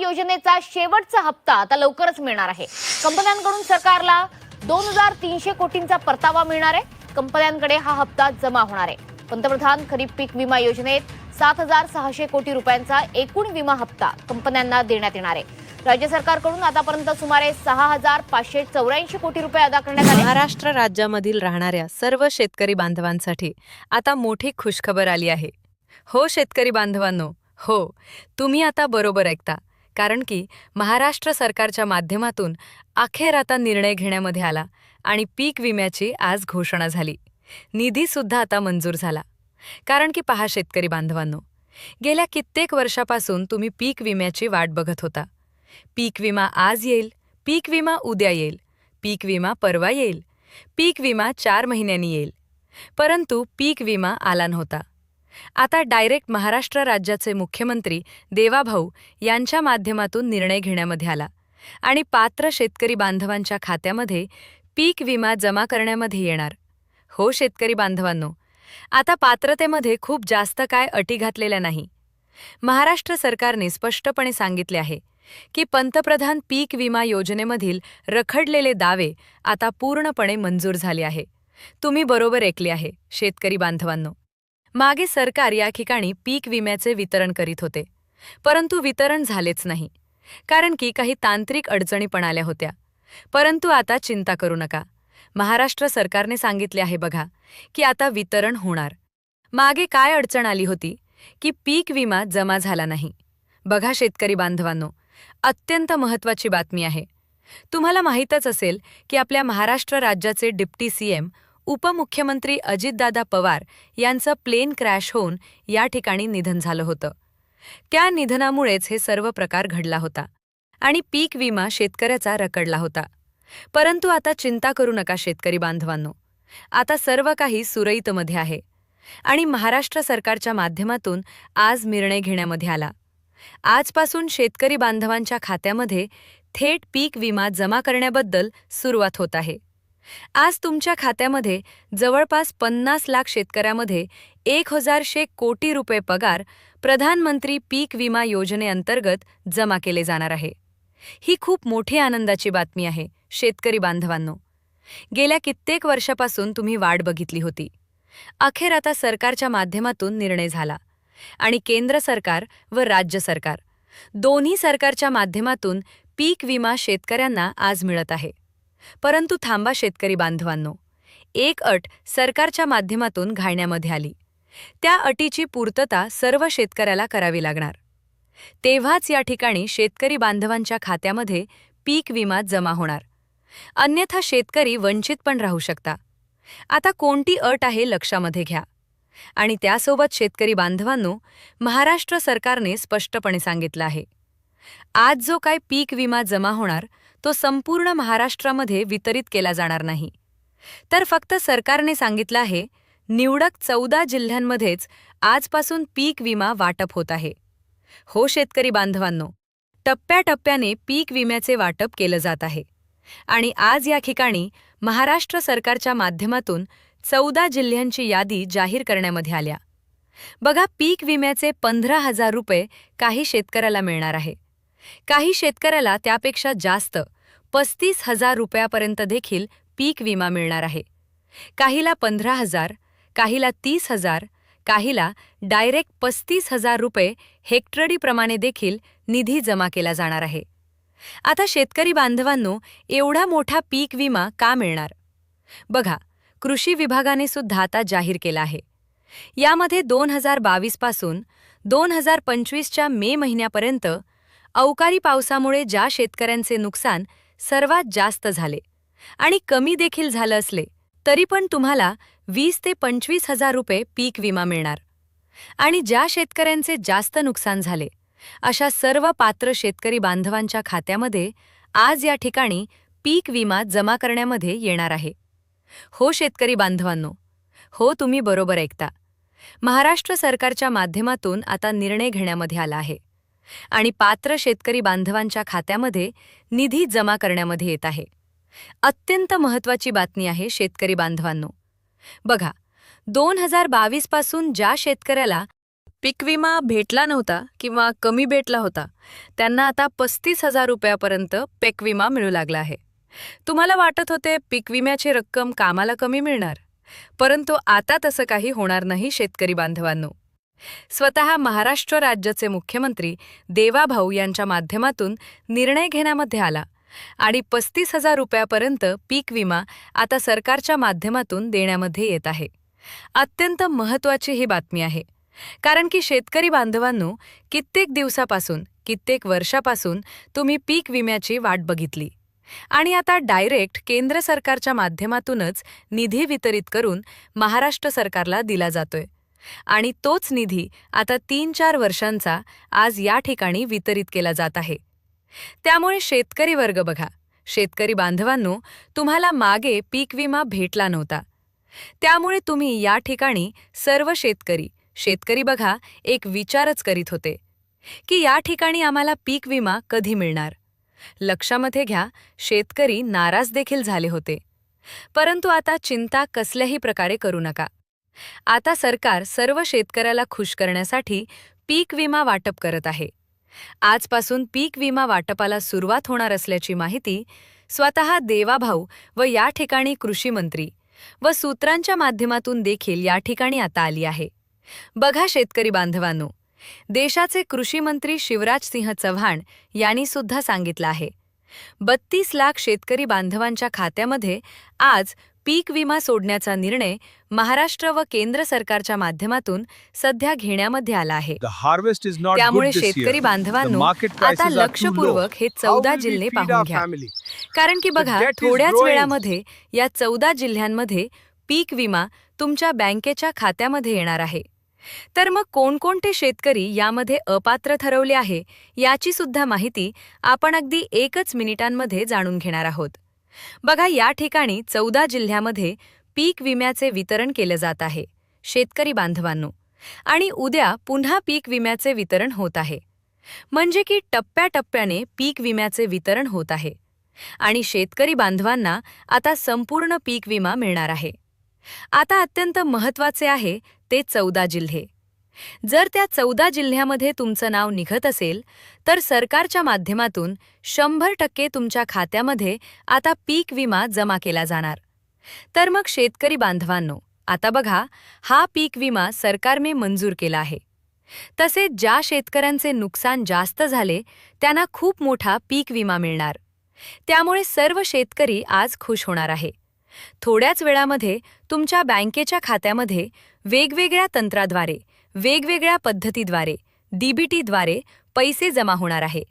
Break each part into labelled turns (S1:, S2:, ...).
S1: योजनेचा शेवटचा हप्ता आता लवकरच मिळणार आहे. कंपन्यांकडून सरकारला 2300 कोटींचा परतावा मिळणार आहे. कंपन्यांकडे हा हप्ता जमा होणार आहे. पंतप्रधान खरीप पीक विमा योजनेत 7600 कोटी रुपयांचा एकूण विमा हप्ता कंपन्यांना देण्यात येणार आहे. राज्य सरकारकडून आतापर्यंत सुमारे 6584 कोटी रुपये अदा करण्यात आले.
S2: महाराष्ट्र राज्यामधील राहणाऱ्या सर्व शेतकरी बांधवांसाठी आता मोठी खुशखबर आली आहे. हो शेतकरी बांधवांनो, हो, तुम्ही आता बरोबर ऐकता. कारण की महाराष्ट्र सरकारच्या माध्यमातून अखेर आता निर्णय घेण्यामध्ये आला आणि पीक विम्याची आज घोषणा झाली. निधीसुद्धा आता मंजूर झाला. कारण की पहा शेतकरी बांधवांनो, गेल्या कित्येक वर्षापासून तुम्ही पीक विम्याची वाट बघत होता. पीक विमा आज येईल, पीक विमा उद्या येईल, पीक विमा परवा येईल, पीक विमा 4 महिन्यांनी येईल. परंतु पीक विमा आला नव्हता. आता डायरेक्ट महाराष्ट्र राज्याचे मुख्यमंत्री देवाभाऊ यांच्या माध्यमातून निर्णय घेण्यामध्ये आला आणि पात्र शेतकरी बांधवांच्या खात्यामध्ये पीक विमा जमा करण्यामध्ये येणार. हो शेतकरी बांधवांनो, आता पात्रतेमध्ये खूप जास्त काय अटी घातलेल्या नाही. महाराष्ट्र सरकारने स्पष्टपणे सांगितले आहे की पंतप्रधान पीक विमा योजनेमधील रखडलेले दावे आता पूर्णपणे मंजूर झाले आहे. तुम्ही बरोबर ऐकले आहे शेतकरी बांधवांनो. मागे सरकार या ठिकाणी पीक विम्याचे वितरण करीत होते, परंतु वितरण झालेच नाही. कारण की काही तांत्रिक अडचणी पण आल्या होत्या. परंतु आता चिंता करू नका. महाराष्ट्र सरकारने सांगितले आहे बघा की आता वितरण होणार. मागे काय अडचण आली होती की पीक विमा जमा झाला नाही. बघा शेतकरी बांधवांनो, अत्यंत महत्त्वाची बातमी आहे. तुम्हाला माहीतच असेल की आपल्या महाराष्ट्र राज्याचे डिप्टी सीएम उपमुख्यमंत्री अजितदादा पवार यांचं प्लेन क्रॅश होऊन या ठिकाणी निधन झालं होतं. त्या निधनामुळेच हे सर्व प्रकार घडला होता आणि पीक विमा शेतकऱ्याचा रखडला होता. परंतु आता चिंता करू नका शेतकरी बांधवांनो. आता सर्व काही सुरळीतमध्ये आहे आणि महाराष्ट्र सरकारच्या माध्यमातून आज निर्णय घेण्यामध्ये आला. आजपासून शेतकरी बांधवांच्या खात्यामध्ये थेट पीक विमा जमा करण्याबद्दल सुरुवात होत आहे. आज तुमच्या खात्यामध्ये जवळपास 50 लाख शेतकऱ्यामध्ये 1000 कोटी रुपये पगार प्रधानमंत्री पीक विमा योजनेअंतर्गत जमा केले जाणार आहे. ही खूप मोठी आनंदाची बातमी आहे शेतकरी बांधवांनो. गेल्या कित्येक वर्षापासून तुम्ही वाट बघितली होती. अखेर आता सरकारच्या माध्यमातून निर्णय झाला आणि केंद्र सरकार व राज्य सरकार दोन्ही सरकारच्या माध्यमातून पीक विमा शेतकऱ्यांना आज मिळत आहे. परंतु थांबा शेतकरी बांधवांनो, एक अट सरकारच्या माध्यमातून घालण्यामध्ये आली. त्या अटीची पूर्तता सर्व शेतकऱ्याला करावी लागणार. तेव्हाच या ठिकाणी शेतकरी बांधवांच्या खात्यामध्ये पीक विमा जमा होणार. अन्यथा शेतकरी वंचित पण राहू शकता. आता कोणती अट आहे लक्षामध्ये घ्या. आणि त्यासोबत शेतकरी बांधवांनो, महाराष्ट्र सरकारने स्पष्टपणे सांगितलं आहे, आज जो काय पीक विमा जमा होणार तो संपूर्ण महाराष्ट्रामध्ये वितरित केला जाणार नाही. तर फक्त सरकारने सांगितलं आहे निवडक 14 जिल्ह्यांमध्येच आजपासून पीक विमा वाटप होत आहे. हो शेतकरी बांधवांनो, टप्प्याटप्प्याने पीक विम्याचे वाटप केलं जात आहे आणि आज या ठिकाणी महाराष्ट्र सरकारच्या माध्यमातून 14 जिल्ह्यांची यादी जाहीर करण्यामध्ये आल्या. बघा, पीक विम्याचे 15,000 रुपये काही शेतकऱ्याला मिळणार आहे. काही शेतकऱ्याला त्यापेक्षा जास्त 35,000 रुपयापर्यंत देखील पीक विमा मिळणार आहे. काहीला 15,000, काहीला 30,000, काहीला डायरेक्ट 35,000 रुपये हेक्टरीप्रमाणे देखील निधी जमा केला जाणार आहे. आता शेतकरी बांधवांनो, एवढा मोठा पीक विमा का मिळणार? बघा, कृषी विभागाने सुद्धा आता जाहीर केला आहे. यामध्ये 2022 पासून 2025च्या मे महिन्यापर्यंत अवकाळी पावसामुळे ज्या शेतकऱ्यांचे नुकसान सर्वात जास्त झाले आणि कमी देखील झालं असले तरी पण तुम्हाला 20 ते 25,000 रुपये पीक विमा मिळणार. आणि ज्या शेतकऱ्यांचे जास्त नुकसान झाले अशा सर्व पात्र शेतकरी बांधवांच्या खात्यामध्ये आज या ठिकाणी पीक विमा जमा करण्यामध्ये येणार आहे. हो शेतकरी बांधवांनो, हो तुम्ही बरोबर ऐकता. महाराष्ट्र सरकारच्या माध्यमातून आता निर्णय घेण्यामध्ये आला आहे आणि पात्र शेतकरी बांधवांच्या खात्यामध्ये निधी जमा करण्यामध्ये येत आहे. अत्यंत महत्त्वाची बातमी आहे शेतकरी बांधवांनो. बघा, 2022 पासून ज्या शेतकऱ्याला पीक विमा भेटला नव्हता किंवा कमी भेटला होता त्यांना आता 35,000 रुपयापर्यंत पीक विमा मिळू लागला आहे. तुम्हाला वाटत होते पीक विम्याची रक्कम कामाला कमी मिळणार, परंतु आता तसं काही होणार नाही शेतकरी बांधवांनो. स्वतः महाराष्ट्र राज्याचे मुख्यमंत्री देवाभाऊ यांच्या माध्यमातून निर्णय घेण्यामध्ये आला आणि 35,000 रुपयापर्यंत पीक विमा आता सरकारच्या माध्यमातून देण्यामध्ये येत आहे. अत्यंत महत्त्वाची ही बातमी आहे, कारण की शेतकरी बांधवांनो, कित्येक दिवसापासून कित्येक वर्षापासून तुम्ही पीक विम्याची वाट बघितली आणि आता डायरेक्ट केंद्र सरकारच्या माध्यमातूनच निधी वितरित करून महाराष्ट्र सरकारला दिला जातोय आणि तोच निधी आता 3-4 वर्षांचा आज या ठिकाणी वितरित केला जात आहे. त्यामुळे शेतकरी वर्ग बघा, शेतकरी बांधवांनो, तुम्हाला मागे पीक विमा भेटला नव्हता. त्यामुळे तुम्ही या ठिकाणी सर्व शेतकरी बघा एक विचारच करीत होते की या ठिकाणी आम्हाला पीक विमा कधी मिळणार. लक्षामध्ये घ्या, शेतकरी नाराज देखील झाले होते. परंतु आता चिंता कसल्याही प्रकारे करू नका. आता सरकार सर्व शेतकऱ्याला खुश करण्यासाठी पीक विमा वाटप करत आहे. आजपासून पीक विमा वाटपाला सुरुवात होणार असल्याची माहिती स्वतः देवाभाऊ व या ठिकाणी कृषी मंत्री व सूत्रांच्या माध्यमातून देखील या ठिकाणी आता आली आहे. बघा शेतकरी बांधवांनो, देशाचे कृषी मंत्री शिवराज सिंह चौहान यांनी सुद्धा सांगितलं आहे 32 लाख शेतकरी बांधवांच्या खात्यामध्ये आज पीक विमा सोडण्याचा निर्णय महाराष्ट्र व केंद्र सरकारच्या माध्यमातून सध्या घेण्यामध्ये आला आहे. त्यामुळे शेतकरी बांधवांनो, आता लक्षपूर्वक हे 14 जिल्हे पाहून घ्या, कारण की बघा थोड्याच वेळामध्ये या 14 जिल्ह्यांमध्ये पीक विमा तुमच्या बँकेच्या खात्यामध्ये येणार आहे. तर मग कोणकोणते शेतकरी यामध्ये अपात्र ठरवले आहे याची सुद्धा माहिती आपण अगदी 1 मिनिटांमध्ये जाणून घेणार आहोत. बघा, या ठिकाणी 14 जिल्ह्यामध्ये पीक विम्याचे वितरण केलं जात आहे शेतकरी बांधवांनो, आणि उद्या पुन्हा पीक विम्याचे वितरण होत आहे. म्हणजे की टप्प्याटप्प्याने पीक विम्याचे वितरण होत आहे आणि शेतकरी बांधवांना आता संपूर्ण पीक विमा मिळणार आहे. आता अत्यंत महत्त्वाचे आहे ते 14 जिल्हे. जर त्या 14 जिल्ह्यामध्ये तुमचं नाव निघत असेल तर सरकारच्या माध्यमातून 100% तुमच्या खात्यामध्ये आता पीक विमा जमा केला जाणार. तर मग शेतकरी बांधवांनो, आता बघा, हा पीक विमा सरकारने मंजूर केला आहे. तसेच ज्या शेतकऱ्यांचे नुकसान जास्त झाले त्यांना खूप मोठा पीक विमा मिळणार. त्यामुळे सर्व शेतकरी आज खुश होणार आहे. थोड्याच वेळामध्ये तुमच्या बँकेच्या खात्यामध्ये वेगवेगळ्या तंत्राद्वारे, वेगवेगळ्या पद्धतीद्वारे, डीबीटीद्वारे पैसे जमा होणार आहे.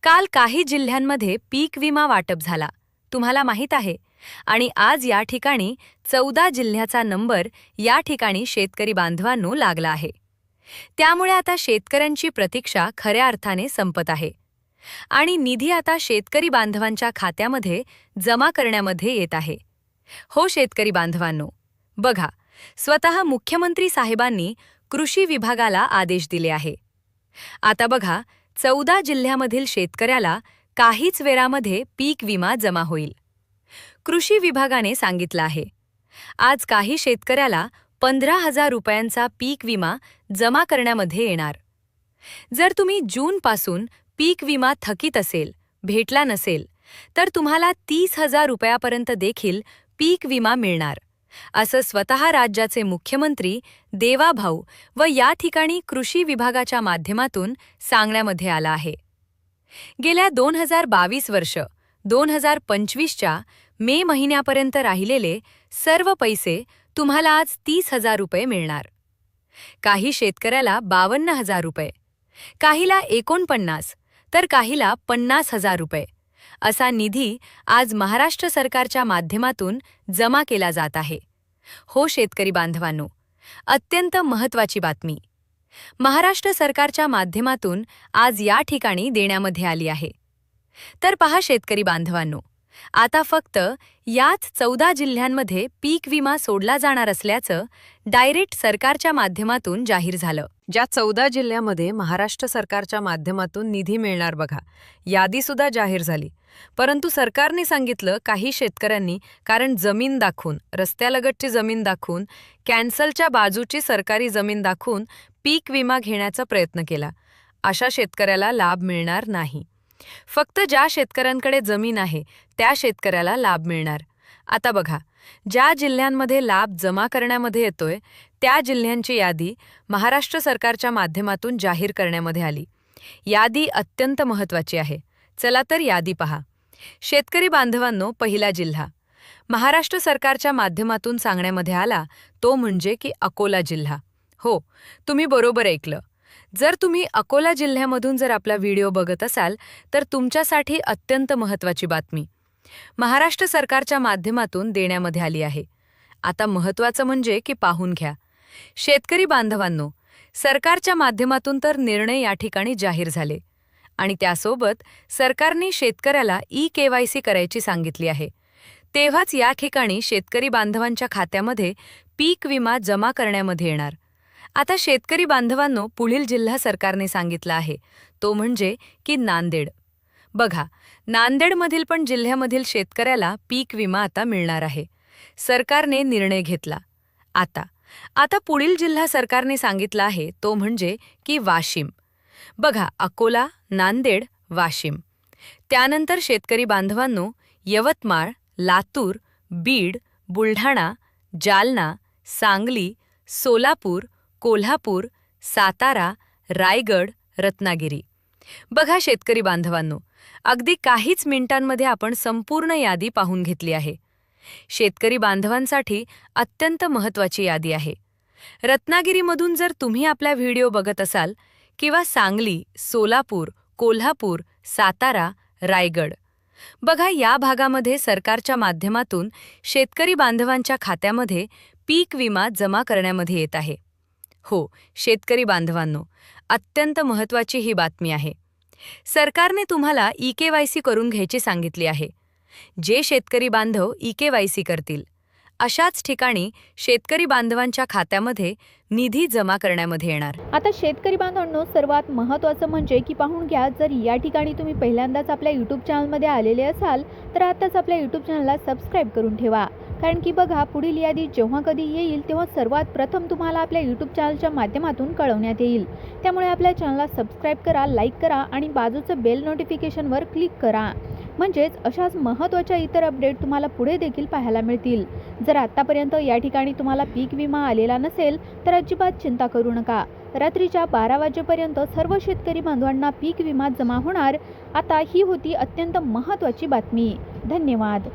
S2: काल काही जिल्ह्यांमध्ये पीक विमा वाटप झाला, तुम्हाला माहीत आहे, आणि आज या ठिकाणी 14 जिल्ह्याचा नंबर या ठिकाणी शेतकरी बांधवांनो लागला आहे. त्यामुळे आता शेतकऱ्यांची प्रतीक्षा खऱ्या अर्थाने संपत आहे आणि निधी आता शेतकरी बांधवांच्या खात्यामध्ये जमा करण्यामध्ये येत आहे. हो शेतकरी बांधवांनो, बघा, स्वतः मुख्यमंत्री साहेबांनी कृषी विभागाला आदेश दिले आहे. आता बघा, 14 जिल्ह्यामधील शेतकऱ्याला काहीच वेळामध्ये पीक विमा जमा होईल. कृषी विभागाने सांगितलं आहे आज काही शेतकऱ्याला 15,000 रुपयांचा पीक विमा जमा करण्यामध्ये येणार. जर तुम्ही जूनपासून पीक विमा थकीत असेल, भेटला नसेल, तर तुम्हाला 30,000 रुपयापर्यंत देखील पीक विमा मिळणार, असं स्वतः राज्याचे मुख्यमंत्री देवाभाऊ व या ठिकाणी कृषी विभागाच्या माध्यमातून सांगण्यामध्ये आलं आहे. गेल्या 2022 वर्ष 2025च्या मे महिन्यापर्यंत राहिलेले सर्व पैसे तुम्हाला आज 30,000 रुपये मिळणार. काही शेतकऱ्याला 52,000 रुपये, काहीला 49, तर काहीला 50,000 रुपये असा निधी आज महाराष्ट्र सरकारच्या माध्यमातून जमा केला जात आहे. हो शेतकरी बांधवांनो, अत्यंत महत्त्वाची बातमी महाराष्ट्र सरकारच्या माध्यमातून आज या ठिकाणी देण्यामध्ये आली आहे. तर पहा शेतकरी बांधवांनो, आता फक्त याच 14 जिल्ह्यांमध्ये पीक विमा सोडला जाणार असल्याचं डायरेक्ट सरकारच्या माध्यमातून जाहीर झालं. ज्या 14 जिल्ह्यामध्ये महाराष्ट्र सरकारच्या माध्यमातून निधी मिळणार बघा, यादीसुद्धा जाहीर झाली. परंतु सरकारने सांगितलं काही शेतकऱ्यांनी कारण जमीन दाखवून, रस्त्यालगतची जमीन दाखवून, कॅन्सलच्या बाजूची सरकारी जमीन दाखवून पीक विमा घेण्याचा प्रयत्न केला, अशा शेतकऱ्याला लाभ मिळणार नाही. फक्त ज्या शेतकऱ्यांकडे जमीन आहे त्या शेतकऱ्याला लाभ मिळणार. आता बघा, ज्या जिल्ह्यांमध्ये लाभ जमा करण्यामध्ये येतोय त्या जिल्ह्यांची यादी महाराष्ट्र सरकारच्या माध्यमातून जाहीर करण्यामध्ये आली. यादी अत्यंत महत्त्वाची आहे. चला तर यादी पहा. शेतकरी बांधवांनो, पहिला जिल्हा महाराष्ट्र सरकारच्या माध्यमातून सांगण्यामध्ये आला तो म्हणजे की अकोला जिल्हा. हो, तुम्ही बरोबर ऐकलं. जर तुम्ही अकोला जिल्ह्यामधून जर आपला व्हिडिओ बघत असाल तर तुमच्यासाठी अत्यंत महत्त्वाची बातमी महाराष्ट्र सरकारच्या माध्यमातून देण्यामध्ये आली आहे. आता महत्त्वाचं म्हणजे की पाहून घ्या. शेतकरी बांधवांनो, सरकारच्या माध्यमातून तर निर्णय या ठिकाणी जाहीर झाले आणि त्यासोबत सरकारने शेतकऱ्याला ई-KYC करायची सांगितली आहे. तेव्हाच या ठिकाणी शेतकरी बांधवांच्या खात्यामध्ये पीक विमा जमा करण्यामध्ये येणार. आता शेतकरी बांधवांनो, पुढील जिल्हा सरकारने सांगितला आहे तो म्हणजे की नांदेड. बघा, नांदेडमधील पण जिल्ह्यामधील शेतकऱ्याला पीक विमा आता मिळणार आहे. सरकारने निर्णय घेतला. आता पुढील जिल्हा सरकारने सांगितला आहे तो म्हणजे की वाशिम. बघा, अकोला, नांदेड, वाशिम. त्यानंतर शेतकरी बांधवांनो, यवतमाळ, लातूर, बीड, बुलढाणा, जालना, सांगली, सोलापूर, कोल्हापूर, सातारा, रायगड, रत्नागिरी. बघा शेतकरी बांधवांनो, अगदी काहीच मिनिटांमध्ये आपण संपूर्ण यादी पाहून घेतली आहे. शेतकरी बांधवांसाठी अत्यंत महत्त्वाची यादी आहे. रत्नागिरीमधून जर तुम्ही आपला व्हिडिओ बघत असाल किंवा सांगली, सोलापूर, कोल्हापूर, सातारा, रायगड, बघा या भागामध्ये सरकारच्या माध्यमातून शेतकरी बांधवांच्या खात्यामध्ये पीक विमा जमा करण्यामध्ये येत आहे. हो, शेतकरी बांधवांनो, अत्यंत महत्त्वाची ही बातमी आहे. सरकारने तुम्हाला ई-KYC करून घ्यायची सांगितली आहे. जे शेतकरी बांधव ई-KYC करतील अशाच ठिकाणी शेतकरी बांधवांच्या खात्यामध्ये निधी जमा करण्यामध्ये येणार.
S3: आता शेतकरी बांधवांनो, सर्वात महत्त्वाचं म्हणजे की पाहून घ्या, जर या ठिकाणी तुम्ही पहिल्यांदाच आपल्या यूट्यूब चॅनलमध्ये आलेले असाल तर आताच आपल्या यूट्यूब चॅनलला सबस्क्राईब करून ठेवा. कारण की बघा, पुढील यादी जेव्हा कधी येईल तेव्हा सर्वात प्रथम तुम्हाला आपल्या यूट्यूब चॅनलच्या माध्यमातून कळवण्यात येईल. त्यामुळे आपल्या चॅनलला सबस्क्राईब करा, लाईक करा आणि बाजूचं बेल नोटिफिकेशनवर क्लिक करा. म्हणजेच अशाच महत्त्वाच्या इतर अपडेट तुम्हाला पुढे देखील पाहायला मिळतील. जर आत्तापर्यंत या ठिकाणी तुम्हाला पीक विमा आलेला नसेल तर अजिबात चिंता करू नका. रात्रीच्या 12 वाजेपर्यंत सर्व शेतकरी बांधवांना पीक विमा जमा होणार. आता ही होती अत्यंत महत्त्वाची बातमी. धन्यवाद.